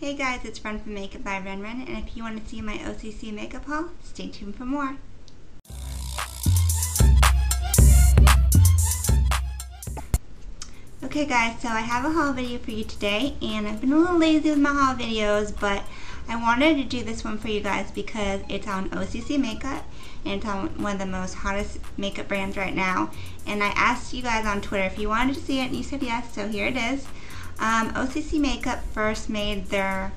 Hey guys, it's Run from Makeup by Ren, and if you want to see my OCC makeup haul, stay tuned for more. Okay guys, so I have a haul video for you today, and I've been a little lazy with my haul videos, but I wanted to do this one for you guys because it's on OCC Makeup, and it's on one of the most hottest makeup brands right now. And I asked you guys on Twitter if you wanted to see it, and you said yes, so here it is. OCC Makeup first made their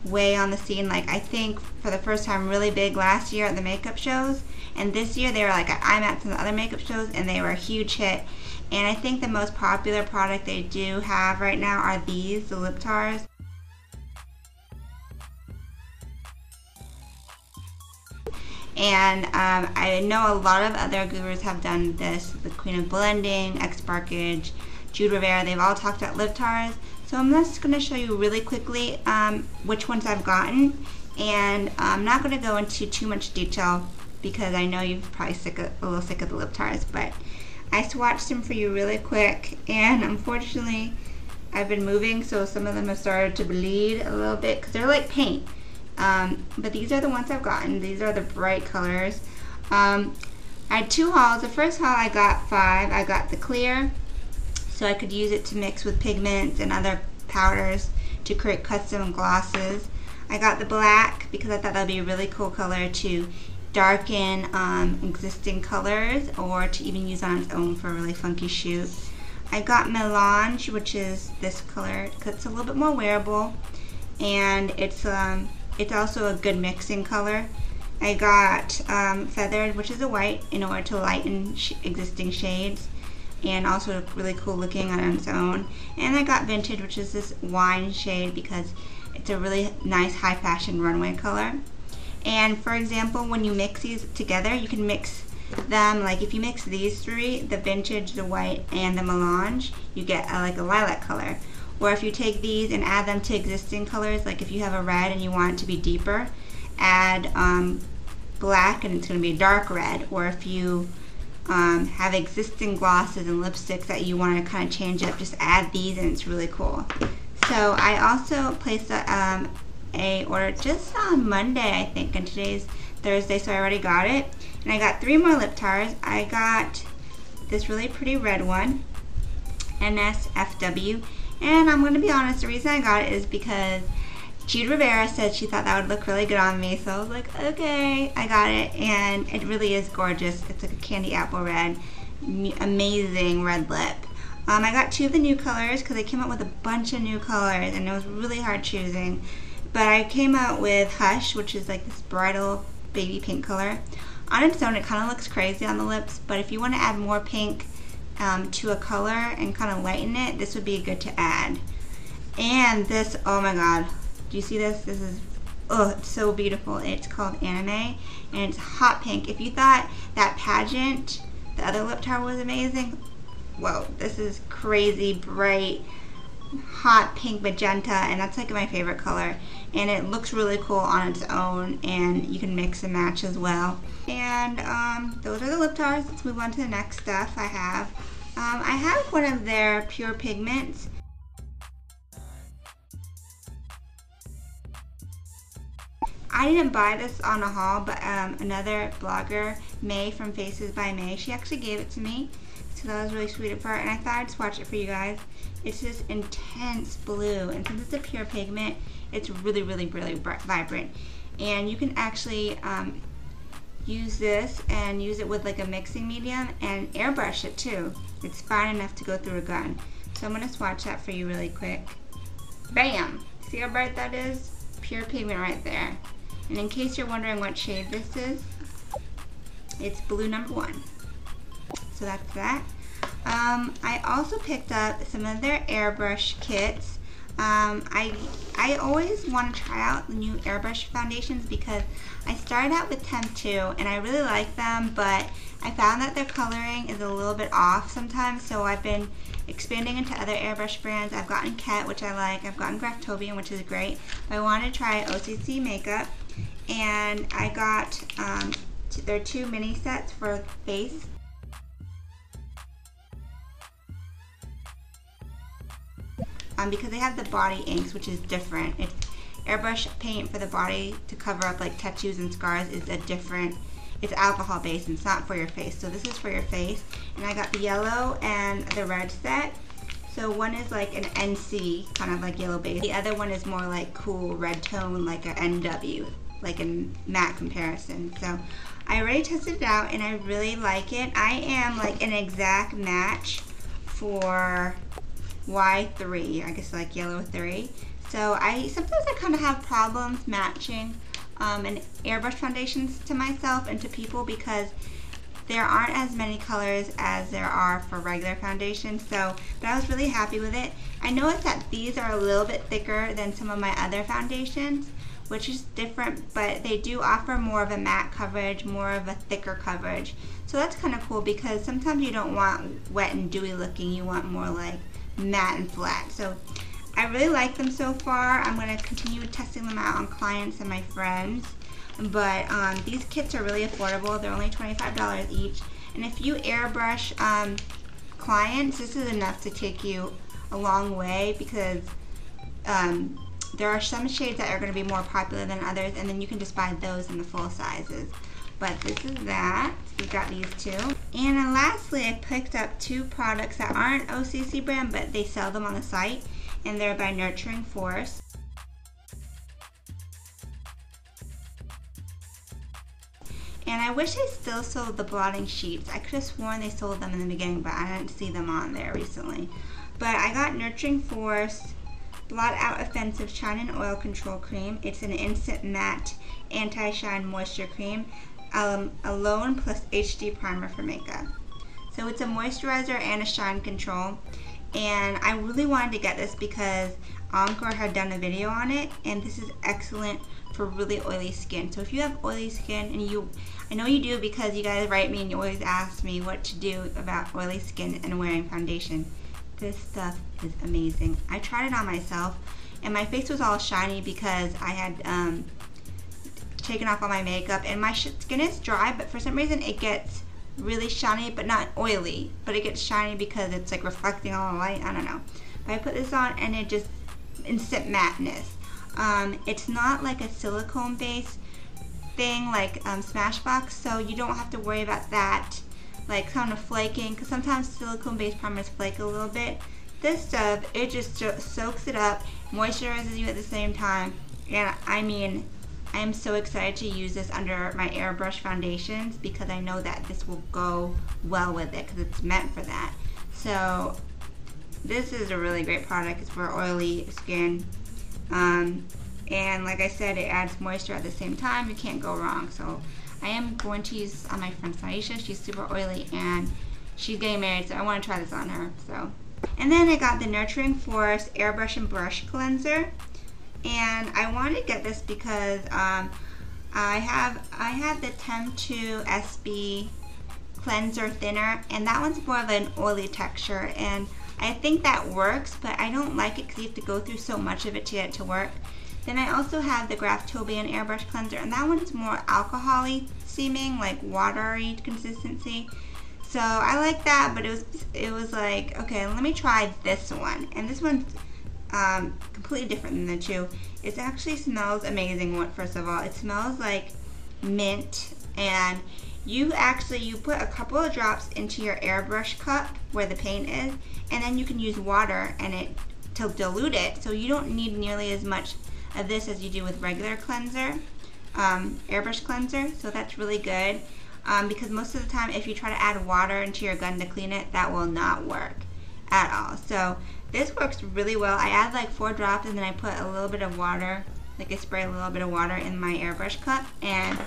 way on the scene, like I think for the first time really big last year at the makeup shows, and this year they were like at IMAX and the other makeup shows, and they were a huge hit. And I think the most popular product they do have right now are these, the lip tars. And I know a lot of other gurus have done this, the Queen of Blending, X-Sparkage, Jude Rivera, they've all talked about lip tars. So I'm just going to show you really quickly which ones I've gotten, and I'm not going to go into too much detail because I know you're probably a little sick of the lip tars, but I swatched them for you really quick, and unfortunately I've been moving, so some of them have started to bleed a little bit because they're like paint. But these are the ones I've gotten. These are the bright colors. I had two hauls. The first haul I got 5. I got the clear, so I could use it to mix with pigments and other powders to create custom glosses. I got the black because I thought that would be a really cool color to darken existing colors, or to even use on its own for a really funky shoot. I got Melange, which is this color because it's a little bit more wearable, and it's also a good mixing color. I got Feathered, which is a white, in order to lighten existing shades, and also really cool looking on its own. And I got Vintage, which is this wine shade because it's a really nice high fashion runway color. And for example, when you mix these together, you can mix them, like if you mix these three, the Vintage, the white, and the Melange, you get like a lilac color. Or if you take these and add them to existing colors, like if you have a red and you want it to be deeper, add black and it's going to be a dark red. Or if you have existing glosses and lipsticks that you want to kind of change up, just add these and it's really cool. So I also placed a order just on Monday, I think, and today's Thursday, so I already got it. And I got 3 more lip tars. I got this really pretty red one, NSFW, and I'm going to be honest, the reason I got it is because Jude Rivera said she thought that would look really good on me, so I was like, okay, I got it, and it really is gorgeous. It's like a candy apple red, amazing red lip. I got 2 of the new colors because they came out with a bunch of new colors, and it was really hard choosing. But I came out with Hush, which is like this bridal baby pink color. On its own, it kind of looks crazy on the lips, but if you want to add more pink to a color and kind of lighten it, this would be good to add. And this, oh my god, do you see this? This is, oh, it's so beautiful. It's called Anime, and it's hot pink. If you thought that Pageant, the other lip tar, was amazing, whoa, this is crazy bright hot pink magenta, and that's like my favorite color, and it looks really cool on its own, and you can mix and match as well. And those are the lip tars. Let's move on to the next stuff I have. I have one of their pure pigments. I didn't buy this on a haul, but another blogger, May from Faces by May, she actually gave it to me, so that was really sweet of her, and I thought I'd swatch it for you guys. It's this intense blue, and since it's a pure pigment, it's really, really, really vibrant. And you can actually use this and use it with like a mixing medium and airbrush it too. It's fine enough to go through a gun. So I'm going to swatch that for you really quick. Bam! See how bright that is? Pure pigment right there. And in case you're wondering what shade this is, it's blue number 1. So that's that. I also picked up some of their airbrush kits. I always want to try out the new airbrush foundations because I started out with Temp 2 and I really like them, but I found that their coloring is a little bit off sometimes, so I've been expanding into other airbrush brands. I've gotten Ket, which I like. I've gotten Graftobian, which is great. But I want to try OCC Makeup, and I got their 2 mini sets for face. Because they have the body inks, which is different. Airbrush paint for the body to cover up like tattoos and scars is it's alcohol based and it's not for your face. So this is for your face. And I got the yellow and the red set. So one is like an NC, kind of like yellow base. The other one is more like cool red tone, like a NW, like a matte comparison. So I already tested it out and I really like it. I am like an exact match for Y3, I guess like yellow 3. So sometimes I kind of have problems matching and airbrush foundations to myself and to people because there aren't as many colors as there are for regular foundations. So, but I was really happy with it. I noticed that these are a little bit thicker than some of my other foundations, which is different, but they do offer more of a matte coverage, more of a thicker coverage. So that's kind of cool because sometimes you don't want wet and dewy looking, you want more like matte and flat. So I really like them so far. I'm going to continue testing them out on clients and my friends. But these kits are really affordable. They're only $25 each. And if you airbrush clients, this is enough to take you a long way because there are some shades that are going to be more popular than others, and then you can just buy those in the full sizes. But this is that. We've got these two. And then lastly, I picked up two products that aren't OCC brand, but they sell them on the site. And they're by Nurturing Force. And I wish they still sold the blotting sheets. I could have sworn they sold them in the beginning, but I didn't see them on there recently. But I got Nurturing Force Blot Out Offensive Shine and Oil Control Cream. It's an instant matte anti-shine moisture cream. Alone plus HD primer for makeup. So it's a moisturizer and a shine control. And I really wanted to get this because Encore had done a video on it, and this is excellent for really oily skin. So if you have oily skin, and I know you do because you guys write me and you always ask me what to do about oily skin and wearing foundation, this stuff is amazing. I tried it on myself and my face was all shiny because I had taken off all my makeup, and my skin is dry, but for some reason it gets really shiny, but not oily, but it gets shiny because it's like reflecting all the light. I don't know. But I put this on and it just instant matteness. It's not like a silicone based thing like Smashbox, so you don't have to worry about that, like kind of flaking, because sometimes silicone based primers flake a little bit. This stuff, it just soaks it up, moisturizes you at the same time, and I mean, I am so excited to use this under my airbrush foundations because I know that this will go well with it because it's meant for that. So this is a really great product. It's for oily skin. And like I said, it adds moisture at the same time. You can't go wrong. So I am going to use this on my friend Saisha. She's super oily and she's getting married, so I want to try this on her. So, and then I got the Nurturing Force Airbrush and Brush Cleanser. And I wanted to get this because I had the Tem2 SB cleanser thinner, and that one's more of an oily texture, and I think that works, but I don't like it because you have to go through so much of it to get it to work. Then I also have the Graftobian Airbrush Cleanser, and that one's more alcohol-y seeming, like watery consistency. So I like that, but it was like, okay, let me try this one. And this one's completely different than the two. It actually smells amazing. First of all, it smells like mint, and you put a couple of drops into your airbrush cup where the paint is, and then you can use water to dilute it, so you don't need nearly as much of this as you do with regular cleanser, airbrush cleanser. So that's really good, because most of the time if you try to add water into your gun to clean it, that will not work at all. So this works really well. I add like 4 drops, and then I put a little bit of water, like I spray a little bit of water in my airbrush cup and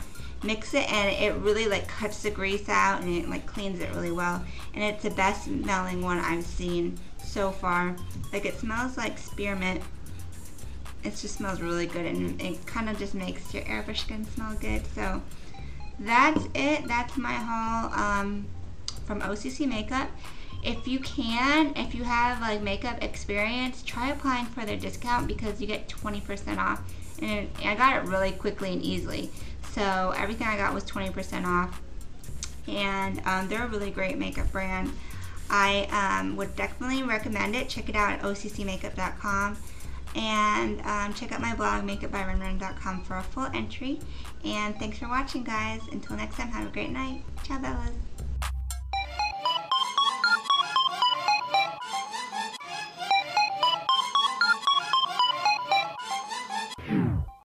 mix it, and it really like cuts the grease out, and it like cleans it really well. And it's the best smelling one I've seen so far. Like, it smells like spearmint. It just smells really good, and it kind of just makes your airbrush skin smell good. So that's it. That's my haul from OCC Makeup. If you have like makeup experience, try applying for their discount because you get 20% off. And I got it really quickly and easily. So everything I got was 20% off. And they're a really great makeup brand. I would definitely recommend it. Check it out at OCCmakeup.com. And check out my blog, makeupbyrunrun.com, for a full entry. And thanks for watching, guys. Until next time, have a great night. Ciao, Bellas.